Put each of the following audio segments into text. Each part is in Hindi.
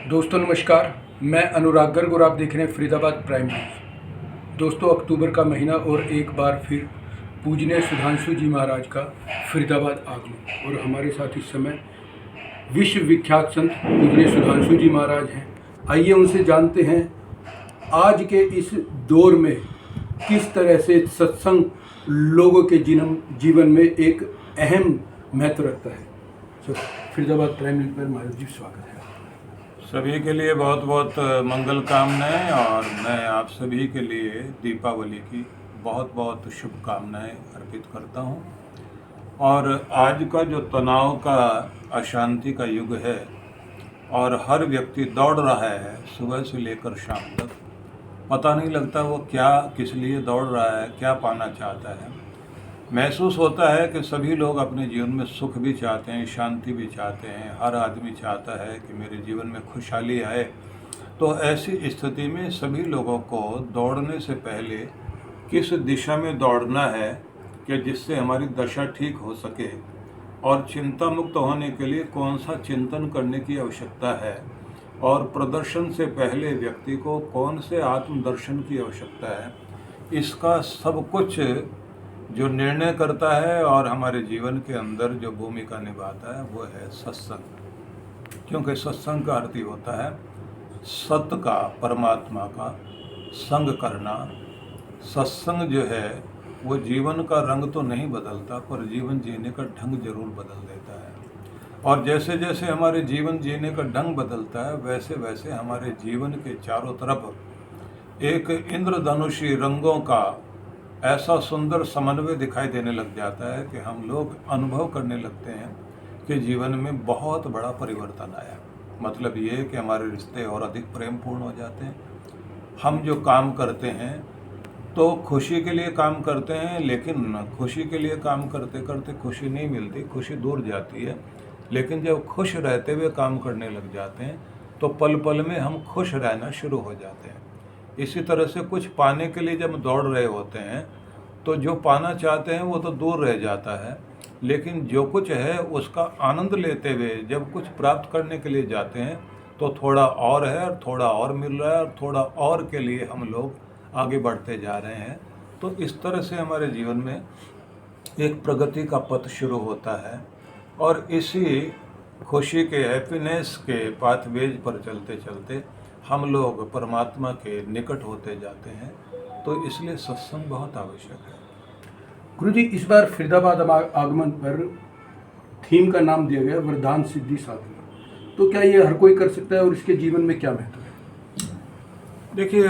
दोस्तों नमस्कार। मैं अनुराग गर्ग और आप देख रहे हैं फरीदाबाद प्राइम न्यूज़। दोस्तों अक्टूबर का महीना और एक बार फिर पूजनीय सुधांशु जी महाराज का फरीदाबाद आगमन और हमारे साथ इस समय विश्व विख्यात संत पूजनीय सुधांशु जी महाराज हैं। आइए उनसे जानते हैं आज के इस दौर में किस तरह से सत्संग लोगों के जीवन में एक अहम महत्व रखता है। फरीदाबाद प्राइम न्यूज़ पर महाराज जी स्वागत है। सभी के लिए बहुत बहुत मंगल कामनाएं और मैं आप सभी के लिए दीपावली की बहुत बहुत शुभकामनाएं अर्पित करता हूं। और आज का जो तनाव का अशांति का युग है और हर व्यक्ति दौड़ रहा है सुबह से लेकर शाम तक, पता नहीं लगता वो क्या किस लिए दौड़ रहा है, क्या पाना चाहता है। महसूस होता है कि सभी लोग अपने जीवन में सुख भी चाहते हैं, शांति भी चाहते हैं। हर आदमी चाहता है कि मेरे जीवन में खुशहाली आए। तो ऐसी स्थिति में सभी लोगों को दौड़ने से पहले किस दिशा में दौड़ना है कि जिससे हमारी दशा ठीक हो सके, और चिंता मुक्त होने के लिए कौन सा चिंतन करने की आवश्यकता है, और प्रदर्शन से पहले व्यक्ति को कौन से आत्मदर्शन की आवश्यकता है, इसका सब कुछ जो निर्णय करता है और हमारे जीवन के अंदर जो भूमिका निभाता है वो है सत्संग। क्योंकि सत्संग का अर्थ ही होता है सत्य का, परमात्मा का संग करना। सत्संग जो है वो जीवन का रंग तो नहीं बदलता, पर जीवन जीने का ढंग जरूर बदल देता है। और जैसे जैसे हमारे जीवन जीने का ढंग बदलता है वैसे वैसे हमारे जीवन के चारों तरफ एक इंद्रधनुषी रंगों का ऐसा सुंदर समन्वय दिखाई देने लग जाता है कि हम लोग अनुभव करने लगते हैं कि जीवन में बहुत बड़ा परिवर्तन आया। मतलब ये है कि हमारे रिश्ते और अधिक प्रेमपूर्ण हो जाते हैं। हम जो काम करते हैं तो खुशी के लिए काम करते हैं, लेकिन खुशी के लिए काम करते करते खुशी नहीं मिलती, खुशी दूर जाती है। लेकिन जब खुश रहते हुए काम करने लग जाते हैं तो पल पल में हम खुश रहना शुरू हो जाते हैं। इसी तरह से कुछ पाने के लिए जब दौड़ रहे होते हैं तो जो पाना चाहते हैं वो तो दूर रह जाता है, लेकिन जो कुछ है उसका आनंद लेते हुए जब कुछ प्राप्त करने के लिए जाते हैं तो थोड़ा और है और थोड़ा और मिल रहा है और थोड़ा और के लिए हम लोग आगे बढ़ते जा रहे हैं। तो इस तरह से हमारे जीवन में एक प्रगति का पथ शुरू होता है और इसी खुशी के, हैप्पीनेस के पाथवेज पर चलते चलते हम लोग परमात्मा के निकट होते जाते हैं। तो इसलिए सत्संग बहुत आवश्यक है। गुरु जी, इस बार फरीदाबाद आगमन पर थीम का नाम दिया गया वरदान सिद्धि साधना। तो क्या ये हर कोई कर सकता है और इसके जीवन में क्या महत्व है? देखिए,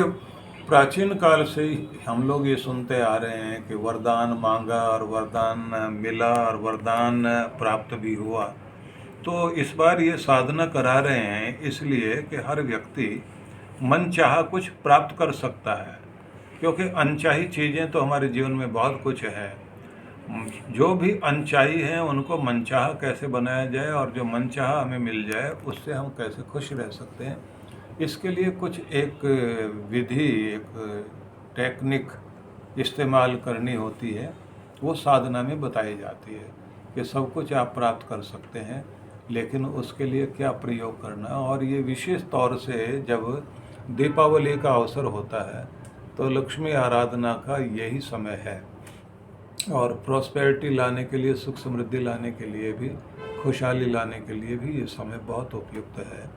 प्राचीन काल से ही हम लोग ये सुनते आ रहे हैं कि वरदान मांगा और वरदान मिला और वरदान प्राप्त भी हुआ। तो इस बार ये साधना करा रहे हैं इसलिए कि हर व्यक्ति मन चाहा कुछ प्राप्त कर सकता है। क्योंकि अनचाही चीज़ें तो हमारे जीवन में बहुत कुछ है। जो भी अनचाही हैं उनको मनचाहा कैसे बनाया जाए और जो मनचाहा हमें मिल जाए उससे हम कैसे खुश रह सकते हैं, इसके लिए कुछ एक विधि, एक टेक्निक इस्तेमाल करनी होती है। वो साधना में बताई जाती है कि सब कुछ आप प्राप्त कर सकते हैं, लेकिन उसके लिए क्या प्रयोग करना। और ये विशेष तौर से जब दीपावली का अवसर होता है तो लक्ष्मी आराधना का यही समय है और प्रॉस्पेरिटी लाने के लिए, सुख समृद्धि लाने के लिए भी, खुशहाली लाने के लिए भी ये समय बहुत उपयुक्त है।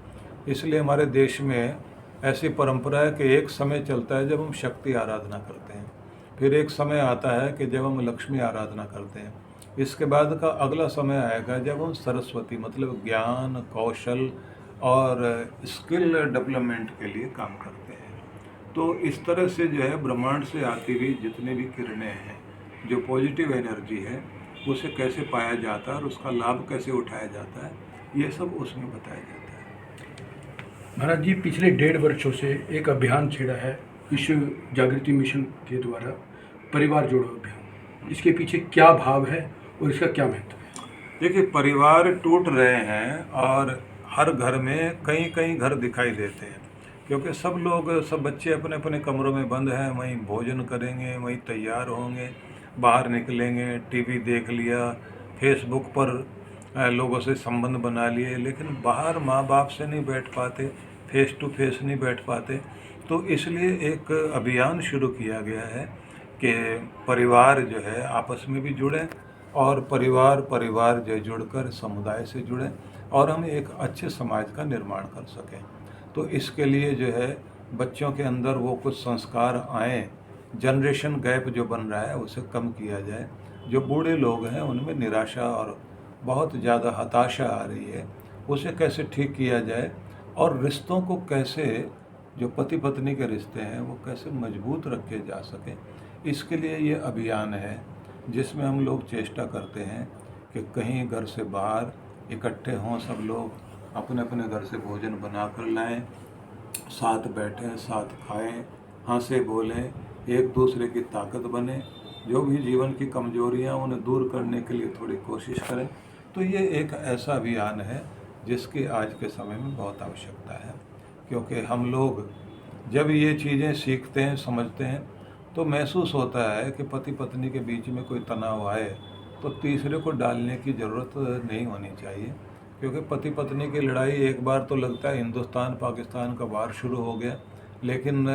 इसलिए हमारे देश में ऐसी परंपरा है कि एक समय चलता है जब हम शक्ति आराधना करते हैं, फिर एक समय आता है कि जब हम लक्ष्मी आराधना करते हैं। इसके बाद का अगला समय आएगा जब हम सरस्वती, मतलब ज्ञान, कौशल और स्किल डेवलपमेंट के लिए काम करते हैं। तो इस तरह से जो है ब्रह्मांड से आती हुई जितने भी किरणें हैं, जो पॉजिटिव एनर्जी है, उसे कैसे पाया जाता है और उसका लाभ कैसे उठाया जाता है, ये सब उसमें बताया जाता है। महाराज जी, पिछले 1.5 वर्षों से एक अभियान छेड़ा है विश्व जागृति मिशन के द्वारा, परिवार जोड़ो अभियान। इसके पीछे क्या भाव है और इसका क्या महत्व है? देखिए, परिवार टूट रहे हैं और हर घर में कई कई घर दिखाई देते हैं, क्योंकि सब बच्चे अपने अपने कमरों में बंद हैं। वहीं भोजन करेंगे, वहीं तैयार होंगे, बाहर निकलेंगे, टीवी देख लिया, फेसबुक पर लोगों से संबंध बना लिए, लेकिन बाहर माँ बाप से नहीं बैठ पाते, फेस टू फेस नहीं बैठ पाते। तो इसलिए एक अभियान शुरू किया गया है कि परिवार जो है आपस में भी जुड़ें, और परिवार परिवार जो जुड़कर समुदाय से जुड़ें, और हम एक अच्छे समाज का निर्माण कर सकें। तो इसके लिए जो है बच्चों के अंदर वो कुछ संस्कार आएँ, जनरेशन गैप जो बन रहा है उसे कम किया जाए। जो बूढ़े लोग हैं उनमें निराशा और बहुत ज़्यादा हताशा आ रही है, उसे कैसे ठीक किया जाए, और रिश्तों को कैसे, जो पति पत्नी के रिश्ते हैं वो कैसे मजबूत रखे जा सकें, इसके लिए ये अभियान है जिसमें हम लोग चेष्टा करते हैं कि कहीं घर से बाहर इकट्ठे हों, सब लोग अपने अपने घर से भोजन बना कर लाएँ, साथ बैठें, साथ खाएं, हंसे बोलें, एक दूसरे की ताकत बने, जो भी जीवन की कमजोरियां उन्हें दूर करने के लिए थोड़ी कोशिश करें। तो ये एक ऐसा अभियान है जिसकी आज के समय में बहुत आवश्यकता है, क्योंकि हम लोग जब ये चीज़ें सीखते हैं, समझते हैं, तो महसूस होता है कि पति पत्नी के बीच में कोई तनाव आए तो तीसरे को डालने की ज़रूरत नहीं होनी चाहिए, क्योंकि पति पत्नी की लड़ाई एक बार तो लगता है हिंदुस्तान पाकिस्तान का वार शुरू हो गया, लेकिन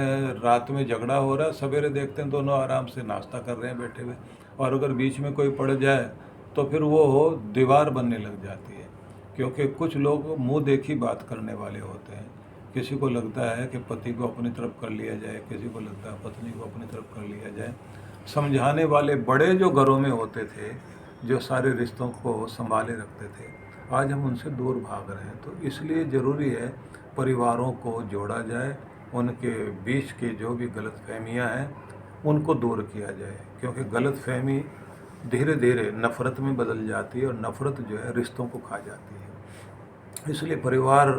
रात में झगड़ा हो रहा है, सवेरे देखते हैं दोनों आराम से नाश्ता कर रहे हैं बैठे हुए, और अगर बीच में कोई पड़ जाए तो फिर वो दीवार बनने लग जाती है, क्योंकि कुछ लोग मुंह देखी बात करने वाले होते हैं। किसी को लगता है कि पति को अपनी तरफ कर लिया जाए, किसी को लगता है पत्नी को अपनी तरफ कर लिया जाए। समझाने वाले बड़े जो घरों में होते थे, जो सारे रिश्तों को संभाले रखते थे, आज हम उनसे दूर भाग रहे हैं। तो इसलिए ज़रूरी है परिवारों को जोड़ा जाए, उनके बीच की जो भी गलतफहमियां हैं उनको दूर किया जाए, क्योंकि गलतफहमी धीरे धीरे नफ़रत में बदल जाती है, और नफ़रत जो है रिश्तों को खा जाती है। इसलिए परिवार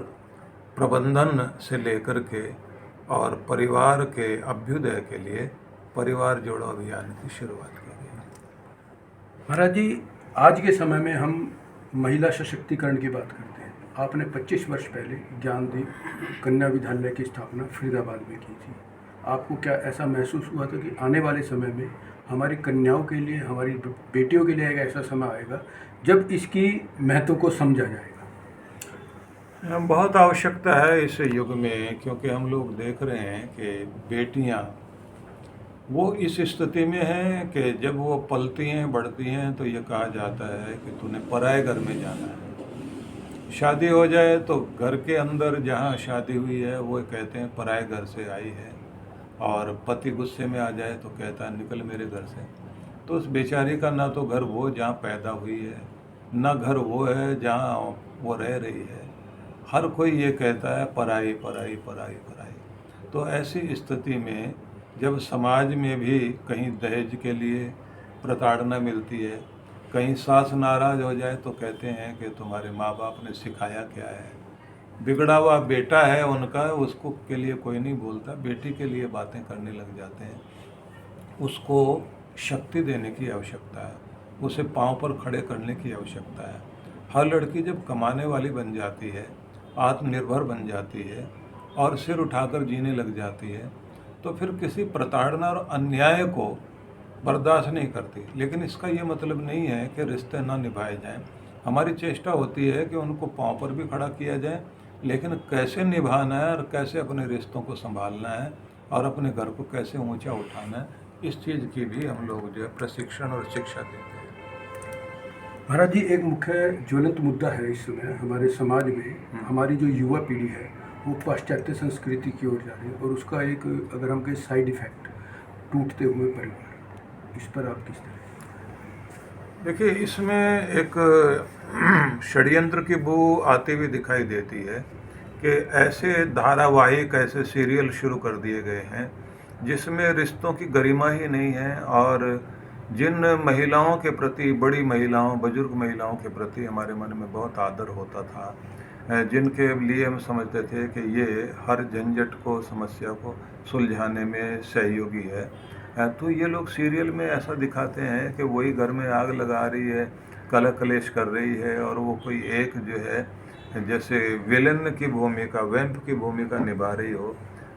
प्रबंधन से लेकर के और परिवार के अभ्युदय के लिए परिवार जोड़ो अभियान की शुरुआत की गई है। महाराज जी, आज के समय में हम महिला सशक्तिकरण की बात करते हैं। आपने 25 वर्ष पहले ज्ञानदीप कन्या विद्यालय की स्थापना फरीदाबाद में की थी। आपको क्या ऐसा महसूस हुआ था कि आने वाले समय में हमारी कन्याओं के लिए, हमारी बेटियों के लिए एक ऐसा समय आएगा जब इसकी महत्व को समझा जाएगा? बहुत आवश्यकता है इस युग में, क्योंकि हम लोग देख रहे हैं कि बेटियां वो इस स्थिति में हैं कि जब वो पलती हैं, बढ़ती हैं, तो ये कहा जाता है कि तूने पराए घर में जाना है। शादी हो जाए तो घर के अंदर जहाँ शादी हुई है वो कहते हैं पराए घर से आई है, और पति गुस्से में आ जाए तो कहता है निकल मेरे घर से। तो उस बेचारी का ना तो घर वो जहाँ पैदा हुई है, ना घर वो है जहाँ वो रह रही है। हर कोई ये कहता है पराई पराई पराई पराई। तो ऐसी स्थिति में जब समाज में भी कहीं दहेज के लिए प्रताड़ना मिलती है, कहीं सास नाराज़ हो जाए तो कहते हैं कि तुम्हारे माँ बाप ने सिखाया क्या है। बिगड़ा हुआ बेटा है उनका, उसको के लिए कोई नहीं बोलता, बेटी के लिए बातें करने लग जाते हैं। उसको शक्ति देने की आवश्यकता है, उसे पाँव पर खड़े करने की आवश्यकता है। हर लड़की जब कमाने वाली बन जाती है, आत्मनिर्भर बन जाती है, और सिर उठाकर जीने लग जाती है, तो फिर किसी प्रताड़ना और अन्याय को बर्दाश्त नहीं करती। लेकिन इसका ये मतलब नहीं है कि रिश्ते ना निभाए जाएं। हमारी चेष्टा होती है कि उनको पाँव पर भी खड़ा किया जाए, लेकिन कैसे निभाना है और कैसे अपने रिश्तों को संभालना है और अपने घर को कैसे ऊंचा उठाना है, इस चीज़ की भी हम लोग जो है प्रशिक्षण और शिक्षा देते हैं। महाराज जी, एक मुख्य ज्वलंत मुद्दा है इस समय हमारे समाज में, हमारी जो युवा पीढ़ी है वो पाश्चात्य संस्कृति की ओर जा रही है, और उसका एक, अगर हम कहें, साइड इफेक्ट टूटते हुए परिवार। इस पर आप किस तरह? देखिए, इसमें एक षड्यंत्र की बू आती हुई दिखाई देती है कि ऐसे धारावाहिक, ऐसे सीरियल शुरू कर दिए गए हैं जिसमें रिश्तों की गरिमा ही नहीं है, और जिन महिलाओं के प्रति, बड़ी महिलाओं, बुजुर्ग महिलाओं के प्रति हमारे मन में बहुत आदर होता था, जिनके लिए हम समझते थे कि ये हर झंझट को, समस्या को सुलझाने में सहयोगी है, तो ये लोग सीरियल में ऐसा दिखाते हैं कि वही घर में आग लगा रही है, कलह कलेश कर रही है, और वो कोई एक जो है जैसे विलन की भूमिका, वैम्प की भूमिका निभा रही हो।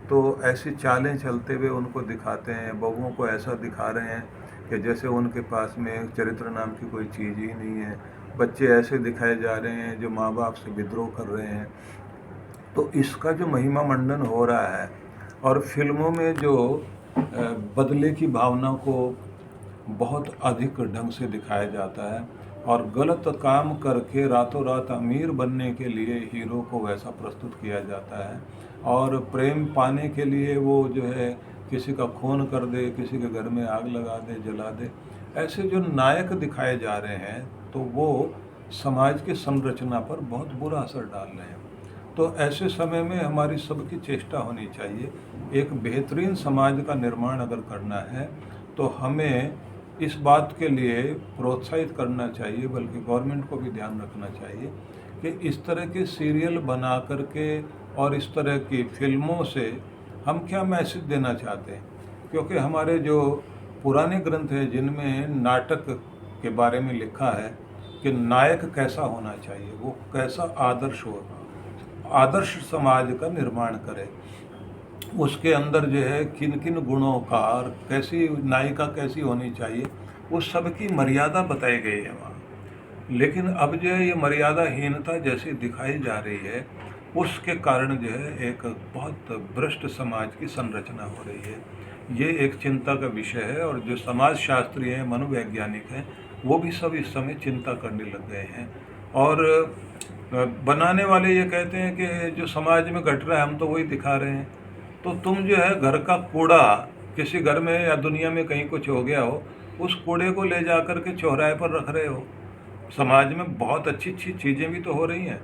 तो ऐसी चालें चलते हुए उनको दिखाते हैं। बहुओं को ऐसा दिखा रहे हैं कि जैसे उनके पास में चरित्र नाम की कोई चीज़ ही नहीं है, बच्चे ऐसे दिखाए जा रहे हैं जो माँ बाप से विद्रोह कर रहे हैं। तो इसका जो महिमा मंडन हो रहा है और फिल्मों में जो बदले की भावना को बहुत अधिक ढंग से दिखाया जाता है और गलत काम करके रातों रात अमीर बनने के लिए हीरो को वैसा प्रस्तुत किया जाता है और प्रेम पाने के लिए वो जो है किसी का खून कर दे, किसी के घर में आग लगा दे, जला दे, ऐसे जो नायक दिखाए जा रहे हैं तो वो समाज की संरचना पर बहुत बुरा असर डाल रहे हैं। तो ऐसे समय में हमारी सबकी चेष्टा होनी चाहिए। एक बेहतरीन समाज का निर्माण अगर करना है तो हमें इस बात के लिए प्रोत्साहित करना चाहिए, बल्कि गवर्नमेंट को भी ध्यान रखना चाहिए कि इस तरह के सीरियल बना करके और इस तरह की फिल्मों से हम क्या मैसेज देना चाहते हैं। क्योंकि हमारे जो पुराने ग्रंथ हैं जिनमें नाटक के बारे में लिखा है कि नायक कैसा होना चाहिए, वो कैसा आदर्श होगा, आदर्श समाज का निर्माण करे, उसके अंदर जो है किन किन गुणों का और कैसी नायिका कैसी होनी चाहिए, उस सब की मर्यादा बताई गई है वहाँ। लेकिन अब जो है ये मर्यादाहीनता जैसी दिखाई जा रही है, उसके कारण जो है एक बहुत भ्रष्ट समाज की संरचना हो रही है। ये एक चिंता का विषय है और जो समाज शास्त्री हैं, मनोवैज्ञानिक हैं, वो भी सब इस समय चिंता करने लग गए हैं। और बनाने वाले ये कहते हैं कि जो समाज में घट रहा है हम तो वही दिखा रहे हैं। तो तुम जो है घर का कूड़ा, किसी घर में या दुनिया में कहीं कुछ हो गया हो, उस कूड़े को ले जा कर के चौराहे पर रख रहे हो। समाज में बहुत अच्छी अच्छी चीज़ें भी तो हो रही हैं।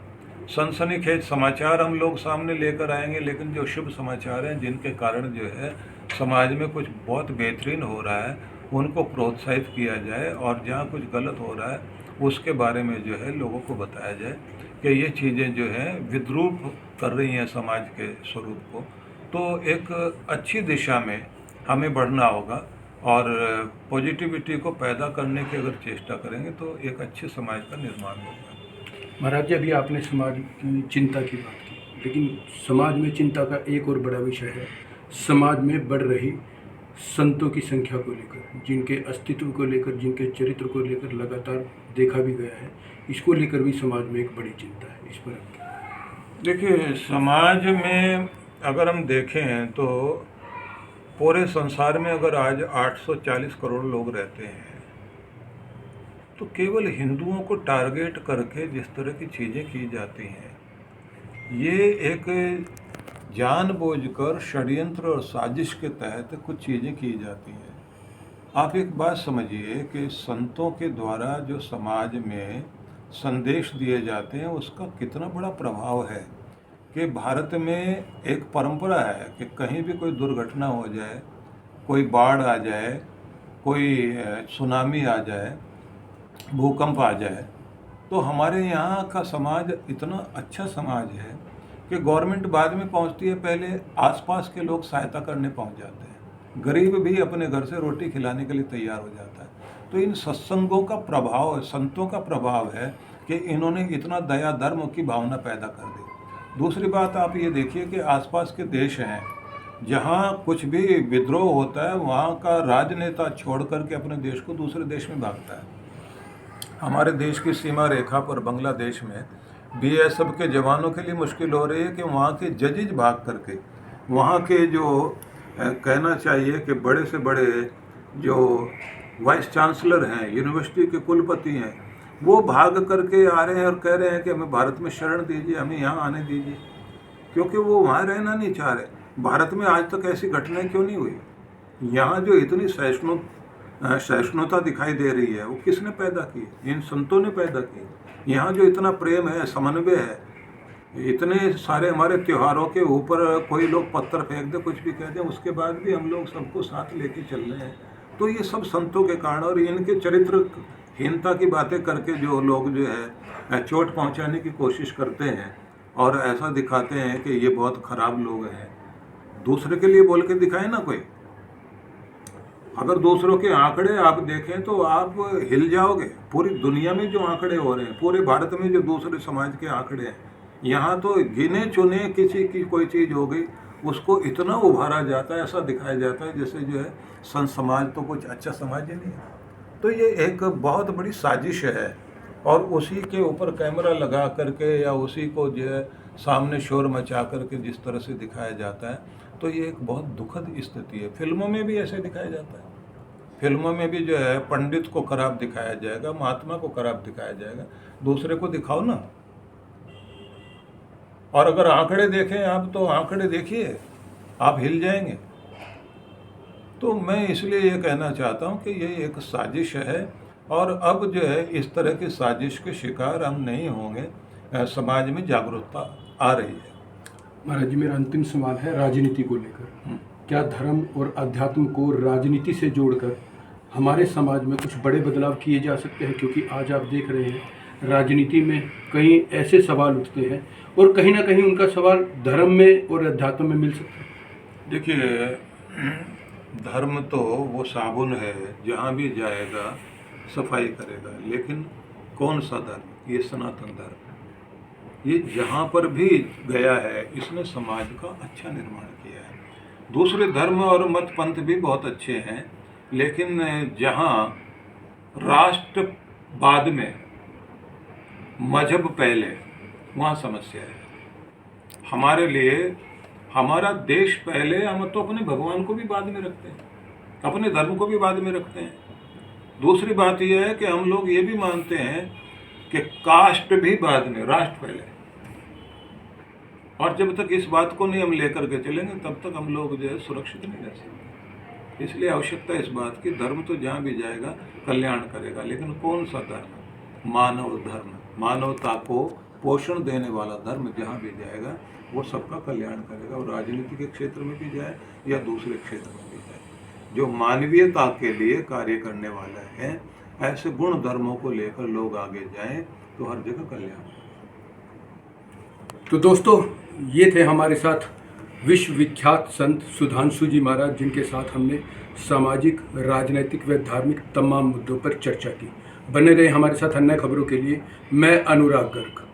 सनसनीखेज समाचार हम लोग सामने लेकर आएंगे, लेकिन जो शुभ समाचार हैं जिनके कारण जो है समाज में कुछ बहुत बेहतरीन हो रहा है, उनको प्रोत्साहित किया जाए और जहाँ कुछ गलत हो रहा है उसके बारे में जो है लोगों को बताया जाए कि ये चीज़ें जो हैं विद्रूप कर रही हैं समाज के स्वरूप को। तो एक अच्छी दिशा में हमें बढ़ना होगा और पॉजिटिविटी को पैदा करने की अगर चेष्टा करेंगे तो एक अच्छे समाज का निर्माण होगा। महाराज जी, अभी आपने समाज की चिंता की बात की, लेकिन समाज में चिंता का एक और बड़ा विषय है समाज में बढ़ रही संतों की संख्या को लेकर, जिनके अस्तित्व को लेकर, जिनके चरित्र को लेकर लगातार देखा भी गया है। इसको लेकर भी समाज में एक बड़ी चिंता है। इस पर देखिए, समाज में अगर हम देखें तो पूरे संसार में अगर आज 840 करोड़ लोग रहते हैं तो केवल हिंदुओं को टारगेट करके जिस तरह की चीज़ें की जाती हैं, ये एक जानबूझकर षड्यंत्र और साजिश के तहत कुछ चीज़ें की जाती हैं। आप एक बात समझिए कि संतों के द्वारा जो समाज में संदेश दिए जाते हैं उसका कितना बड़ा प्रभाव है कि भारत में एक परंपरा है कि कहीं भी कोई दुर्घटना हो जाए, कोई बाढ़ आ जाए, कोई सुनामी आ जाए, भूकंप आ जाए, तो हमारे यहाँ का समाज इतना अच्छा समाज है कि गवर्नमेंट बाद में पहुँचती है, पहले आसपास के लोग सहायता करने पहुँच जाते हैं। गरीब भी अपने घर से रोटी खिलाने के लिए तैयार हो जाता है। तो इन सत्संगों का प्रभाव, संतों का प्रभाव है कि इन्होंने इतना दया धर्म की भावना पैदा कर दी। दूसरी बात आप ये देखिए कि आसपास के देश हैं जहाँ कुछ भी विद्रोह होता है, वहाँ का राजनेता छोड़ करके अपने देश को दूसरे देश में भागता है। हमारे देश की सीमा रेखा पर बांग्लादेश में बीएसएफ के जवानों के लिए मुश्किल हो रही है कि वहाँ के जजेज भाग करके, वहाँ के जो कहना चाहिए कि बड़े से बड़े जो वाइस चांसलर हैं, यूनिवर्सिटी के कुलपति हैं, वो भाग करके आ रहे हैं और कह रहे हैं कि हमें भारत में शरण दीजिए, हमें यहाँ आने दीजिए, क्योंकि वो वहाँ रहना नहीं चाह रहे। भारत में आज तक ऐसी घटनाएं क्यों नहीं हुई? यहाँ जो इतनी सहिष्णुता दिखाई दे रही है वो किसने पैदा की? इन संतों ने पैदा की। यहाँ जो इतना प्रेम है, समन्वय है, इतने सारे हमारे त्योहारों के ऊपर कोई लोग पत्थर फेंक दे, कुछ भी कह दे, उसके बाद भी हम लोग सबको साथ लेके चल रहे हैं। तो ये सब संतों के कारण और इनके चरित्रहीनता की बातें करके जो लोग जो है चोट पहुंचाने की कोशिश करते हैं और ऐसा दिखाते हैं कि ये बहुत ख़राब लोग हैं। दूसरे के लिए बोल के दिखाए ना कोई। अगर दूसरों के आंकड़े आप देखें तो आप हिल जाओगे। पूरी दुनिया में जो आंकड़े हो रहे हैं, पूरे भारत में जो दूसरे समाज के आंकड़े हैं, यहाँ तो गिने चुने किसी की कोई चीज़ हो गई उसको इतना उभारा जाता है, ऐसा दिखाया जाता है जैसे जो है संत समाज तो कुछ अच्छा समाज ही नहीं है। तो ये एक बहुत बड़ी साजिश है और उसी के ऊपर कैमरा लगा करके या उसी को जो है सामने शोर मचा करके जिस तरह से दिखाया जाता है, तो ये एक बहुत दुखद स्थिति है। फिल्मों में भी ऐसे दिखाया जाता है। फिल्मों में भी जो है पंडित को खराब दिखाया जाएगा, महात्मा को खराब दिखाया जाएगा, दूसरे को दिखाओ ना। और अगर आंकड़े देखें आप, तो आंकड़े देखिए, आप हिल जाएंगे। तो मैं इसलिए ये कहना चाहता हूँ कि ये एक साजिश है, और अब जो है इस तरह की साजिश के शिकार हम नहीं होंगे। समाज में जागरूकता आ रही है। महाराज जी, मेरा अंतिम सवाल है राजनीति को लेकर। क्या धर्म और अध्यात्म को राजनीति से जोड़कर हमारे समाज में कुछ बड़े बदलाव किए जा सकते हैं? क्योंकि आज आप देख रहे हैं राजनीति में कई ऐसे सवाल उठते हैं और कहीं ना कहीं उनका सवाल धर्म में और अध्यात्म में मिल सकता है। देखिए, धर्म तो वो साबुन है, जहाँ भी जाएगा सफाई करेगा, लेकिन कौन सा धर्म? ये सनातन धर्म। ये जहाँ पर भी गया है इसने समाज का अच्छा निर्माण किया है। दूसरे धर्म और मत पंथ भी बहुत अच्छे हैं, लेकिन जहाँ राष्ट्रवाद में मजहब पहले, वहाँ समस्या है। हमारे लिए हमारा देश पहले, हम तो अपने भगवान को भी बाद में रखते हैं, अपने धर्म को भी बाद में रखते हैं। दूसरी बात यह है कि हम लोग ये भी मानते हैं कि कास्ट भी बाद में, राष्ट्र पहले। और जब तक इस बात को नहीं हम लेकर के चलेंगे, तब तक हम लोग जो है सुरक्षित नहीं रह सकते। इसलिए आवश्यकता है इस बात की, धर्म तो जहाँ भी जाएगा कल्याण करेगा, लेकिन कौन सा धर्म? मानव धर्म, मानवता को पोषण देने वाला धर्म जहाँ भी जाएगा वो सबका कल्याण करेगा। और राजनीति के क्षेत्र में भी जाए या दूसरे क्षेत्र में भी जाए, जो मानवीयता के लिए कार्य करने वाला है, ऐसे गुण धर्मों को लेकर लोग आगे जाएं तो हर जगह कल्याण। तो दोस्तों, ये थे हमारे साथ विश्व विख्यात संत सुधांशु जी महाराज, जिनके साथ हमने सामाजिक, राजनीतिक व धार्मिक तमाम मुद्दों पर चर्चा की। बने रहे हमारे साथ अन्य खबरों के लिए। मैं अनुराग गर्ग।